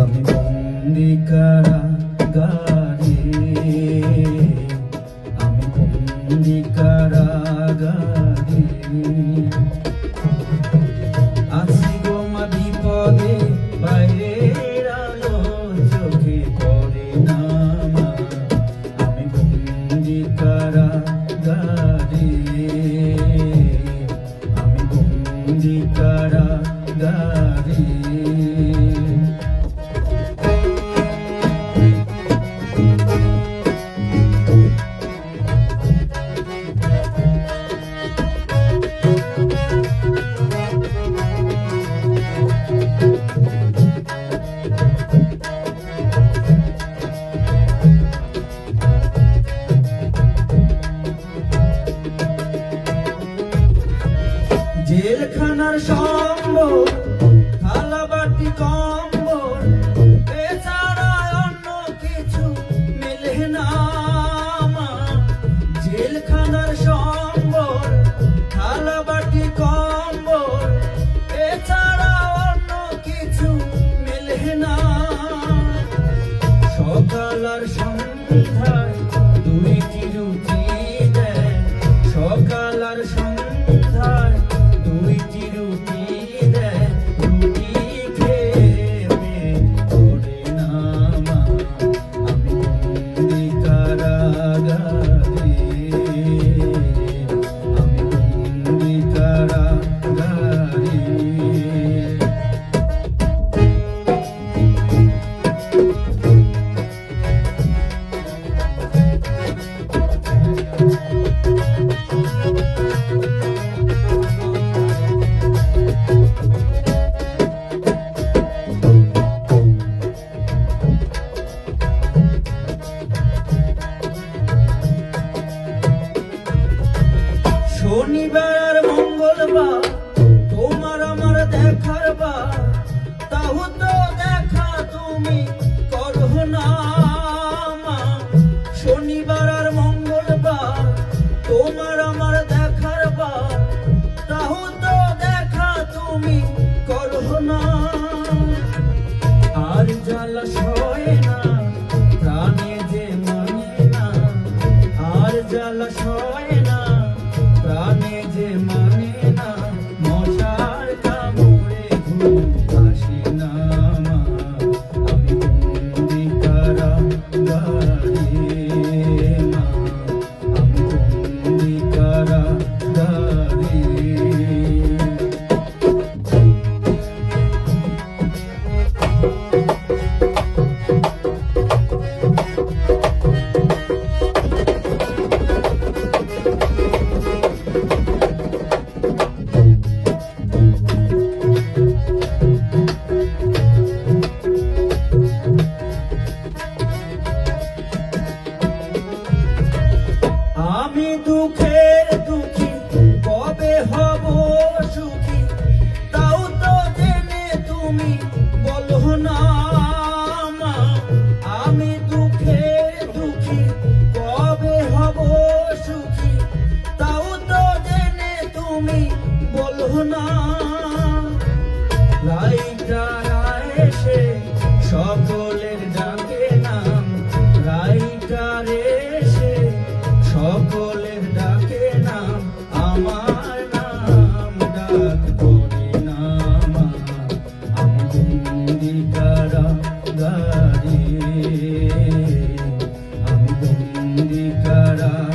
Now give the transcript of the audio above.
আমি বন্দি কারাগারে, আমি বন্দি কারাগারে আছি গো মা বিপদে, বাইরের আলো চোখে পড়ে না মা। আমি বন্দি কারাগারে, আমি বন্দি কারাগারে। জেলখানার সম্বল, থালা বাটি কম্বল, এছাড়া অন্য কিছু মেলে না মা। জেলখানার সম্বল, থালা বাটি কম্বল, এছাড়া অন্য কিছু মেলে না। সকাল আর সন্ধ্যায় দুইটি রুটি দেয়, সকাল আর সন্ধ্যায় দুইটি রুটি দেয়, রুটি খেয়ে পড়ে না মা। আমি বন্দি কারাগারে, আমি বন্দি কারাগারে। শনিবার আর মঙ্গলবার তোমার আমার দেখার বার, তাও তো দেখা তুমি করো না মা। শনিবার আর মঙ্গলবার তোমার আমার দেখার বার, তাও তো দেখা তুমি করো না। আর জ্বালা সয় না, প্রাণে যে মানে না, আর জ্বালা সয় না, প্রাণে যে মানে না। মশার কামড়ে ঘুম আসে না মা। আমি বন্দি কারাগারে মা, আমি বন্দি কারাগারে। আমি দুঃখের দুঃখী, কবে হব সুখী, তাও তো জেনে তুমি বলো না মা। আমি দুঃখের দুঃখী, কবে হব সুখী, তাও তো জেনে তুমি বলো না। রাইটারা এসে সকলের ডাকে নাম, রাইটার এসে সকলের ডাকে নাম, আমার নাম ডাক পড়ে না মা। আমি বন্দি কারাগারে, আমি বন্দি কারাগারে।